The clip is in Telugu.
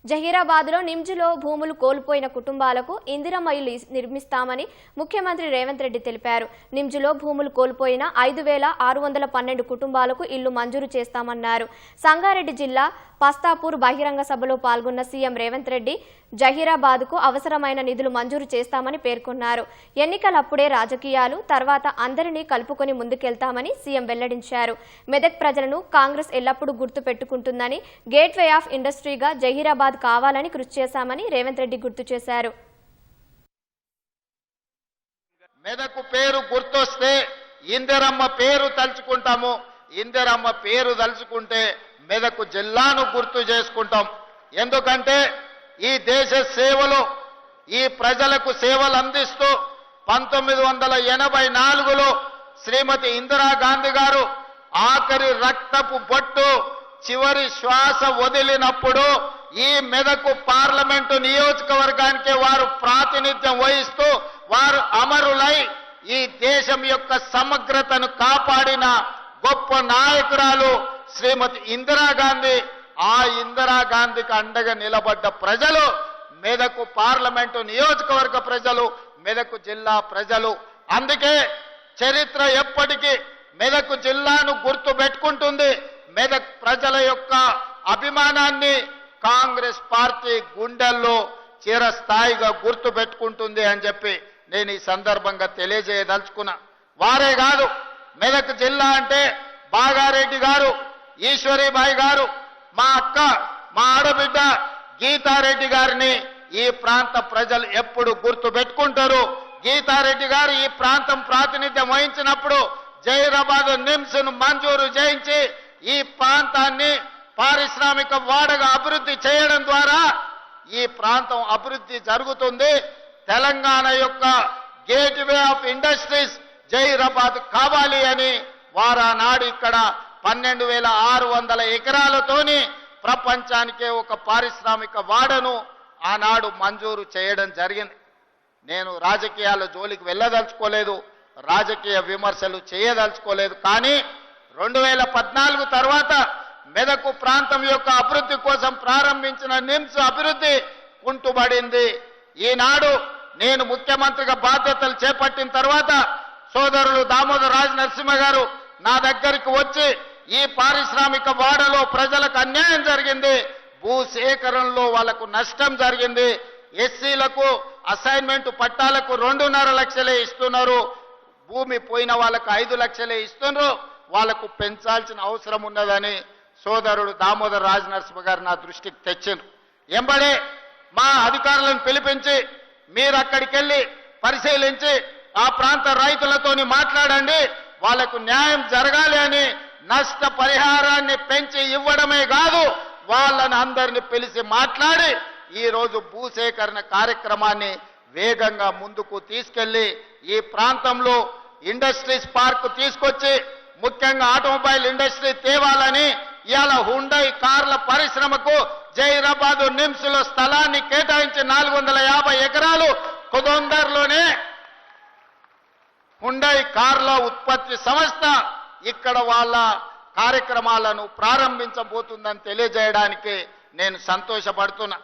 జహీరాబాద్లో నిమ్జ్లో భూములు కోల్పోయిన కుటుంబాలకు ఇందిరమ్మ ఇల్లు నిర్మిస్తామని ముఖ్యమంత్రి రేవంత్ రెడ్డి తెలిపారు. నిమ్జ్లో భూములు కోల్పోయిన 5612 కుటుంబాలకు ఇల్లు మంజూరు చేస్తామన్నారు. సంగారెడ్డి జిల్లా పస్తాపూర్ బహిరంగ సభలో పాల్గొన్న సీఎం రేవంత్ రెడ్డి జహీరాబాద్కు అవసరమైన నిధులు మంజూరు చేస్తామని పేర్కొన్నారు. ఎన్నికలప్పుడే రాజకీయాలు, తర్వాత అందరినీ కలుపుకొని ముందుకెళ్తామని సీఎం వెల్లడించారు. మెదక్ ప్రజలను కాంగ్రెస్ ఎల్లప్పుడూ గుర్తు పెట్టుకుంటుందని, గేట్వే ఆఫ్ ఇండస్ట్రీగా జహీరాబాద్ కావాలని కృషి చేశామని రేవంత్ రెడ్డి గుర్తు చేశారు. మెదకు పేరు గుర్తొస్తే ఇందిరమ్మ పేరు తలుచుకుంటాము. ఇందిరమ్మ పేరు తలుచుకుంటే మెదకు జిల్లాను గుర్తు చేసుకుంటాం. ఎందుకంటే ఈ దేశ సేవలో ఈ ప్రజలకు సేవలు అందిస్తూ 1984లో శ్రీమతి ఇందిరాగాంధీ గారు ఆఖరి రక్తపు బొట్టు చివరి శ్వాస వదిలినప్పుడు ఈ మెదకు పార్లమెంటు నియోజకవర్గానికి వారు ప్రాతినిధ్యం వహిస్తూ వారు అమరులై ఈ దేశం యొక్క సమగ్రతను కాపాడిన గొప్ప నాయకురాలు శ్రీమతి ఇందిరాగాంధీ. ఆ ఇందిరాగాంధీకి అండగా నిలబడ్డ ప్రజలు మెదకు పార్లమెంటు నియోజకవర్గ ప్రజలు, మెదకు జిల్లా ప్రజలు. అందుకే చరిత్ర ఎప్పటికీ మెదకు జిల్లాను గుర్తు పెట్టుకుంటుంది. మెదక్ ప్రజల యొక్క అభిమానాన్ని కాంగ్రెస్ పార్టీ గుండెల్లో చిరస్థాయిగా గుర్తు పెట్టుకుంటుంది అని చెప్పి నేను ఈ సందర్భంగా తెలియజేయదలుచుకున్నా. వారే కాదు, మెదక్ జిల్లా అంటే బాగారెడ్డి గారు, ఈశ్వరీబాయి గారు, మా అక్క, మా ఆడబిడ్డ గీతారెడ్డి గారిని ఈ ప్రాంత ప్రజలు ఎప్పుడు గుర్తు పెట్టుకుంటారు. గీతారెడ్డి గారు ఈ ప్రాంతం ప్రాతినిధ్యం వహించినప్పుడు జహీరాబాద్ నిమ్స్ ను మంజూరు చేయించి ఈ ప్రాంతాన్ని పారిశ్రామిక వాడగా అభివృద్ధి చేయడం ద్వారా ఈ ప్రాంతం అభివృద్ధి జరుగుతుంది. తెలంగాణ యొక్క గేట్వే ఆఫ్ ఇండస్ట్రీస్ జహీరాబాద్ కావాలి అని వారు ఆనాడు ఇక్కడ 12,600 ఎకరాలతోని ప్రపంచానికే ఒక పారిశ్రామిక వాడను ఆనాడు మంజూరు చేయడం జరిగింది. నేను రాజకీయాల జోలికి వెళ్ళదలుచుకోలేదు, రాజకీయ విమర్శలు చేయదలుచుకోలేదు. కానీ 2014 తర్వాత మెదకు ప్రాంతం యొక్క అభివృద్ధి కోసం ప్రారంభించిన నిమ్స్ అభివృద్ధి కుంటుబడింది. ఈనాడు నేను ముఖ్యమంత్రిగా బాధ్యతలు చేపట్టిన తర్వాత సోదరులు దామోదర్ రాజ్ నరసింహ గారు నా దగ్గరికి వచ్చి ఈ పారిశ్రామిక వాడలో ప్రజలకు అన్యాయం జరిగింది, భూసేకరణలో వాళ్లకు నష్టం జరిగింది, ఎస్సీలకు అసైన్మెంట్ పట్టాలకు 2.5 లక్షలే ఇస్తున్నారు, భూమి పోయిన వాళ్ళకు 5 లక్షలే ఇస్తున్నారు, వాళ్లకు పెంచాల్సిన అవసరం ఉన్నదని సోదరుడు దామోదర్ రాజ్ నరసింహ గారు నా దృష్టికి తెచ్చారు. ఎంబడే మా అధికారులను పిలిపించి మీరు అక్కడికి వెళ్ళి పరిశీలించి ఆ ప్రాంత రైతులతోని మాట్లాడండి, వాళ్లకు న్యాయం జరగాలి అని నష్ట పరిహారాన్ని పెంచి ఇవ్వడమే కాదు వాళ్ళని అందరిని పిలిచి మాట్లాడి ఈ రోజు భూసేకరణ కార్యక్రమాన్ని వేగంగా ముందుకు తీసుకెళ్లి ఈ ప్రాంతంలో ఇండస్ట్రీస్ పార్క్ తీసుకొచ్చి ముఖ్యంగా ఆటోమొబైల్ ఇండస్ట్రీ తేవాలని ఇవాళ హుండై కార్ల పరిశ్రమకు జహీరాబాద్ నిమ్స్ లో స్థలాన్ని కేటాయించి 450 ఎకరాలు కుదొందర్లోనే హుండై కార్ల ఉత్పత్తి సంస్థ ఇక్కడ వాళ్ళ కార్యక్రమాలను ప్రారంభించబోతుందని తెలియజేయడానికి నేను సంతోషపడుతున్నా.